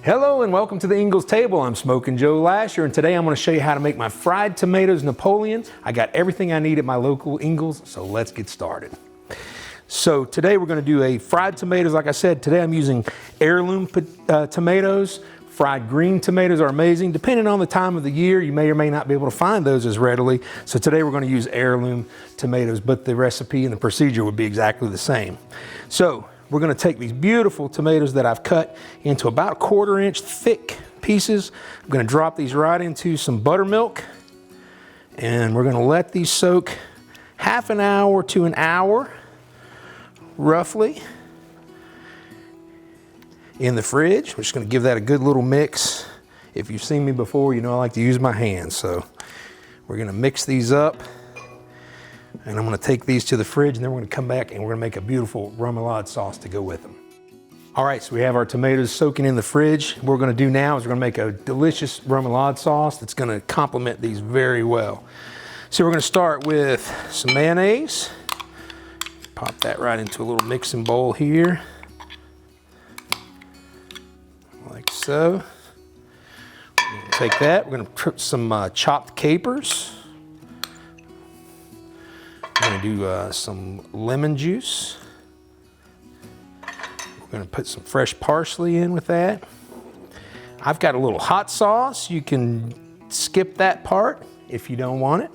Hello and welcome to the Ingles table. I'm Smoking Joe Lasher, and today I'm going to show you how to make my fried tomatoes Napoleon. I got everything I need at my local Ingles, so let's get started. So today we're going to do a fried tomatoes. Like I said, today I'm using heirloom tomatoes. Fried green tomatoes are amazing. Depending on the time of the year, you may or may not be able to find those as readily. So today we're going to use heirloom tomatoes, but the recipe and the procedure would be exactly the same. So we're going to take these beautiful tomatoes that I've cut into about 1/4 inch thick pieces. I'm going to drop these right into some buttermilk, and we're going to let these soak half an hour to an hour, roughly, in the fridge. We're just going to give that a good little mix. If you've seen me before, you know I like to use my hands. So we're going to mix these up. And I'm going to take these to the fridge, and then we're going to come back and we're going to make a beautiful remoulade sauce to go with them. All right, so we have our tomatoes soaking in the fridge. What we're going to do now is we're going to make a delicious remoulade sauce that's going to complement these very well. So we're going to start with some mayonnaise. Pop that right into a little mixing bowl here, like so. We're going to take that. We're going to put some chopped capers. We're going to do some lemon juice. We're going to put some fresh parsley in with that. I've got a little hot sauce. You can skip that part if you don't want it,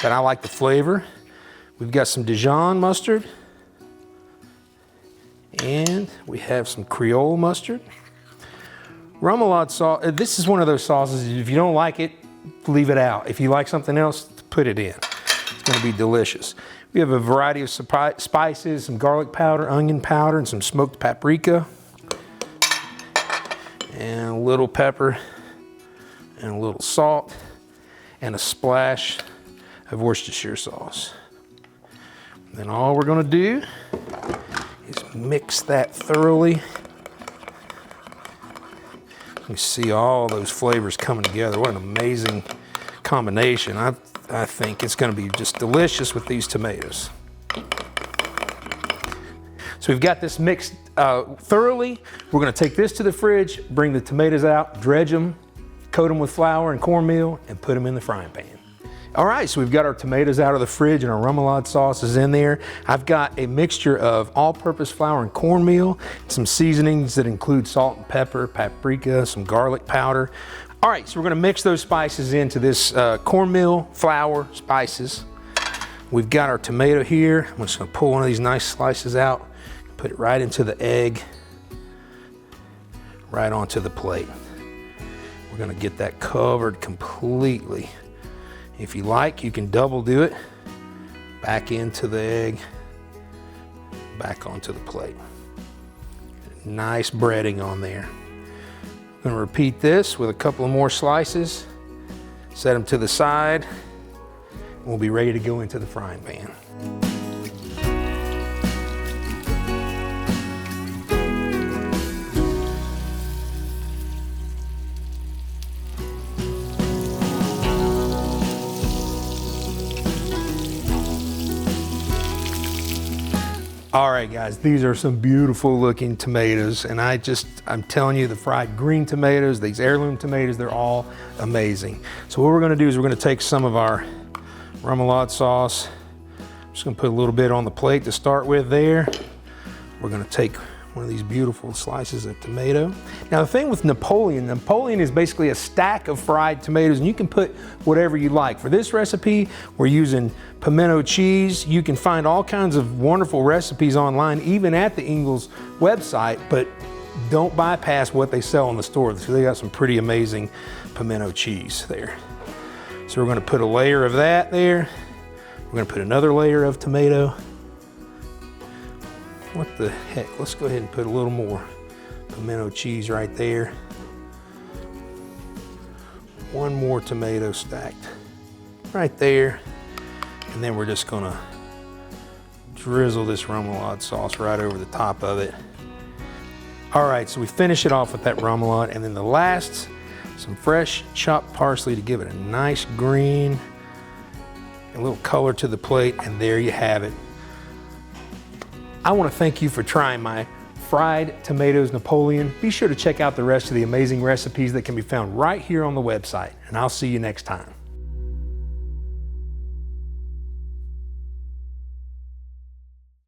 but I like the flavor. We've got some Dijon mustard, and we have some Creole mustard. Remoulade sauce, this is one of those sauces, if you don't like it, leave it out. If you like something else, put it in. Going to be delicious. We have a variety of spices, some garlic powder, onion powder, and some smoked paprika, and a little pepper, and a little salt, and a splash of Worcestershire sauce. Then all we're going to do is mix that thoroughly. You see all those flavors coming together. What an amazing combination. I think it's going to be just delicious with these tomatoes. So we've got this mixed thoroughly. We're going to take this to the fridge, bring the tomatoes out, dredge them, coat them with flour and cornmeal, and put them in the frying pan. All right, so we've got our tomatoes out of the fridge and our remoulade sauce is in there. I've got a mixture of all-purpose flour and cornmeal, some seasonings that include salt and pepper, paprika, some garlic powder. All right, so we're gonna mix those spices into this cornmeal, flour, spices. We've got our tomato here. I'm just gonna pull one of these nice slices out, put it right into the egg, right onto the plate. We're gonna get that covered completely. If you like, you can double do it. Back into the egg, back onto the plate. Nice breading on there. I'm going to repeat this with a couple of more slices, set them to the side, and we'll be ready to go into the frying pan. All right, guys, these are some beautiful looking tomatoes, and I'm telling you, the fried green tomatoes, these heirloom tomatoes, they're all amazing. So what we're gonna do is we're gonna take some of our remoulade sauce. I'm just gonna put a little bit on the plate to start with there. We're gonna take one of these beautiful slices of tomato. Now the thing with Napoleon is basically a stack of fried tomatoes, and you can put whatever you like. For this recipe, we're using pimento cheese. You can find all kinds of wonderful recipes online, even at the Ingles website, but don't bypass what they sell in the store. So they got some pretty amazing pimento cheese there. So we're gonna put a layer of that there. We're gonna put another layer of tomato. What the heck? Let's go ahead and put a little more pimento cheese right there. One more tomato stacked right there. And then we're just gonna drizzle this remoulade sauce right over the top of it. All right, so we finish it off with that remoulade, and then the last, some fresh chopped parsley to give it a nice green, a little color to the plate, and there you have it. I want to thank you for trying my fried tomatoes Napoleon. Be sure to check out the rest of the amazing recipes that can be found right here on the website, and I'll see you next time.